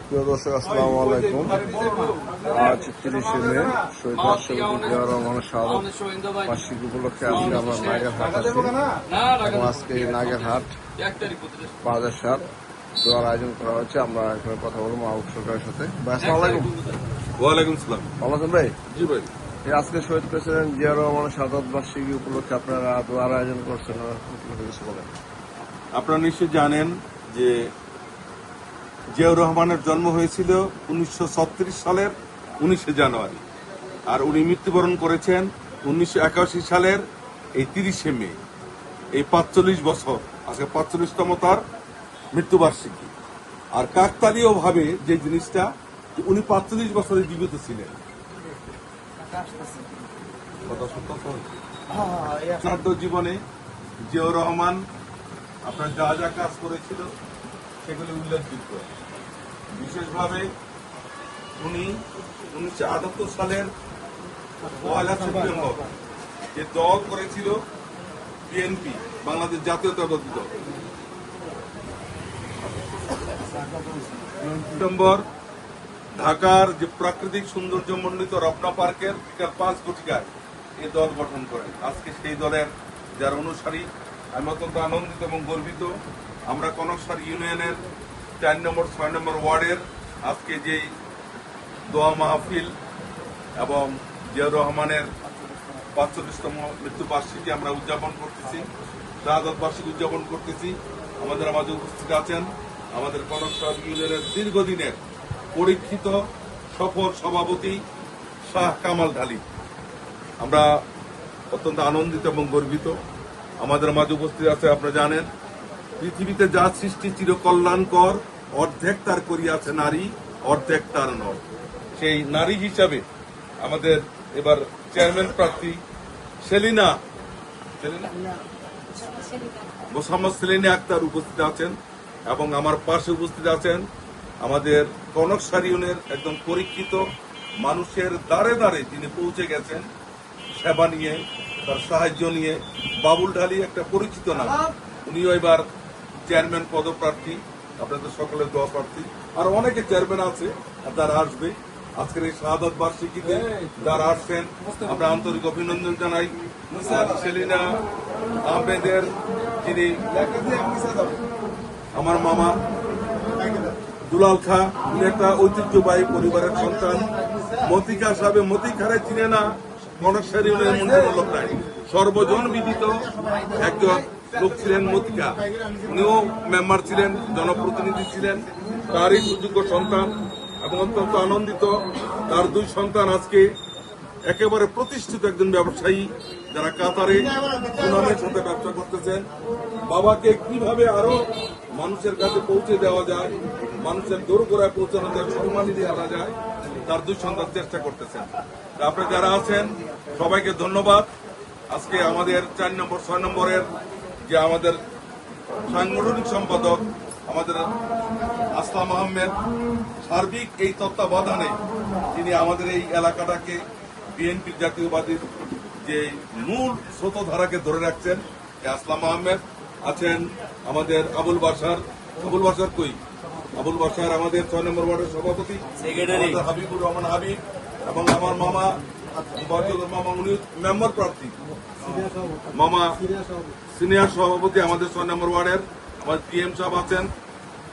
প্রিয় দর্শক, আসসালামু আলাইকুম। আজ 30শে মে শহীদ রাষ্ট্রপতি জিয়াউর রহমানের শাহাদত বার্ষিকী উপলক্ষে আজকে আমরা নাগেরহাট আছি এবং আজকে এই নাগেরহাট বাজার দোয়ার আয়োজন করা হয়েছে। আমরা এখানে কথা বলবো মাহবুব সরকারের সাথে। ভাই, আসসালামু আলাইকুম। ওয়ালাইকুম সালাম। ভালো আছেন ভাই? জি ভাই। আজকে শহীদ প্রেসিডেন্ট জিয়াউর রহমানের শাহাদত বার্ষিকী উপলক্ষে আপনারা দোয়ার আয়োজন করছেন, কিছু বলেন। আপনারা নিশ্চয়ই জানেন যে জিয়াউর রহমানের জন্ম হয়েছিল 1936 সালের 19শে জানুয়ারি, আর উনি মৃত্যুবরণ করেছেন 1981 সালের এই 30শে মে। এই 45 বছর, আজকে 45তম তার মৃত্যুবার্ষিকী। আর কাকতালীয় ভাবে যে জিনিসটা, উনি 45 বছরে জীবিত ছিলেন। শ্রাদ্ধ জীবনে জিয়াউর রহমান আপনার যা যা কাজ করেছিল সেগুলি উল্লেখযোগ্য। বিশেষভাবে উনি 1978 সালের 1 সেপ্টেম্বর যে দল করেছিল বিএনপি, বাংলাদেশ জাতীয়তাবাদী দল, সেপ্টেম্বর ঢাকার যে প্রাকৃতিক সৌন্দর্য মণ্ডিত রত্না পার্কের বিকাল 5 ঘটিকায় এই দল গঠন করেন। আজকে সেই দলের যারা অনুসারী, আমি অত্যন্ত আনন্দিত এবং গর্বিত। আমরা কনকসার ইউনিয়নের 4 নম্বর 6 নম্বর ওয়ার্ডের আজকে যে দোয়া মাহফিল এবং জিয়াউর রহমানের 45তম মৃত্যুবার্ষিকী আমরা উদযাপন করতেছি, শাহাদত বার্ষিকী উদযাপন করতেছি। আমাদের মাঝে উপস্থিত আছেন আমাদের কনকসার ইউনিয়নের দীর্ঘদিনের পরীক্ষিত সফল সভাপতি শাহ কামাল ঢালি। আমরা অত্যন্ত আনন্দিত এবং গর্বিত। আমাদের মাঝে উপস্থিত আছে, আপনারা জানেন, পৃথিবীতে যা সৃষ্টি চিরকল্যাণকর, অর্ধেক তার করিয়াছে নারী, অর্ধেক তার নর। সেই নারী হিসাবে আমাদের এবার চেয়ারম্যান প্রার্থী মোসাম্মদ সেলিনা আক্তার উপস্থিত আছেন এবং আমার পাশে উপস্থিত আছেন আমাদের কনকসার ইউনিয়নের একদম পরীক্ষিত মানুষের দ্বারে দ্বারে যিনি পৌঁছে গেছেন সেবা নিয়ে, তার সাহায্য নিয়ে, বাবুল ঢালি একটা পরিচিত নাম। উনিও এবার চেয়ারম্যান পদপ্রার্থী, আপনাদের সকলের দোয়া প্রার্থী। আর অনেকে চেয়ারম্যান আছে যারা আসবে আজকের এই শাহাদত বার্ষিকীতে, যারা আসছেন আমরা আন্তরিক অভিনন্দন জানাই। সেলিনা আহমেদের যিনি আমার মামা দুলাল খা, উনি একটা ঐতিহ্যবাহী পরিবারের সন্তান। মতিকা সাহেব, মতিখারে চিনে না কনকসার ইউনিয়নের মধ্যে লোক নাই, সর্বজন বিদিত একজন লোক ছিলেন মতিকা। উনিও মেম্বার ছিলেন, জনপ্রতিনিধি ছিলেন, তারই সুযোগ্য সন্তান এবং অত্যন্ত আনন্দিত। তার 2 সন্তান আজকে একেবারে প্রতিষ্ঠিত একজন ব্যবসায়ী, যারা কাতারে সুনামের সাথে ব্যবসা করতেছেন। বাবাকে কিভাবে আরো মানুষের কাছে পৌঁছে দেওয়া যায়, মানুষের দোরগোড়ায় পৌঁছানো যায়, সম্মানিত আনা যায়, তার 2 সন্তান চেষ্টা করতেছেন। আপনারা যারা আছেন সবাইকে ধন্যবাদ। আজকে আমাদের 4 নম্বর 6 নম্বরের যে আমাদের সাংগঠনিক সম্পাদক আমাদের আসলাম আহমেদ, সার্বিক এই তত্ত্বাবধানে তিনি আমাদের এই এলাকাটাকে বিএনপির জাতীয়বাদীর যে মূল স্রোতধারাকে ধরে রাখছেন। আসলাম আহমেদ আছেন আমাদের আবুল বাসার আমাদের 6 নম্বর ওয়ার্ডের সভাপতি, হাবিবুর রহমান হাবিব, এবং আমার মামা উনি মেম্বার প্রার্থী, মামা সিনিয়র সভাপতি আমাদের 6 নম্বর ওয়ার্ডের। আমার পিএম সাহেব আছেন,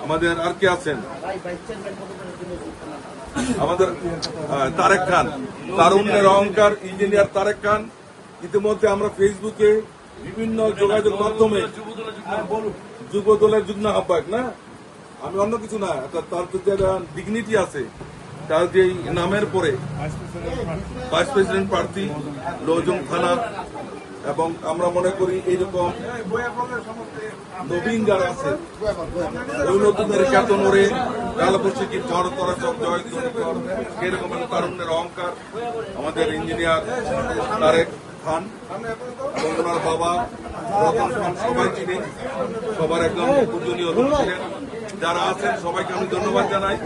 আমাদের আর কে আছেন, আমাদের তারেক খান, তারুণ্যের অহংকার ইঞ্জিনিয়ার তারেক খান। ইতিমধ্যে আমরা ফেসবুকে বিভিন্ন যোগাযোগ মাধ্যমে যুব দলের যুগ্ম আহ্বায়ক, না আমি অন্য কিছু না, তার যে ডিগনিটি আছে, তার যে নামের পরে ভাইস প্রেসিডেন্ট প্রার্থী লৌজং থানা। এবং আমরা মনে করি এইরকম নবীন যারা আছে, ওই নতুনদের খ্যাতন ওরে কালবৈশাখী ঝড় তরা সব জয় সেরকম তারুণ্যের অহংকার আমাদের ইঞ্জিনিয়ার তারেক খান এবং ওনার বাবা রতন খান, সবাই চিনি, সবার একদম পূজনীয় লোক ছিলেন। যারা আছেন সবাইকে আমি ধন্যবাদ জানাই।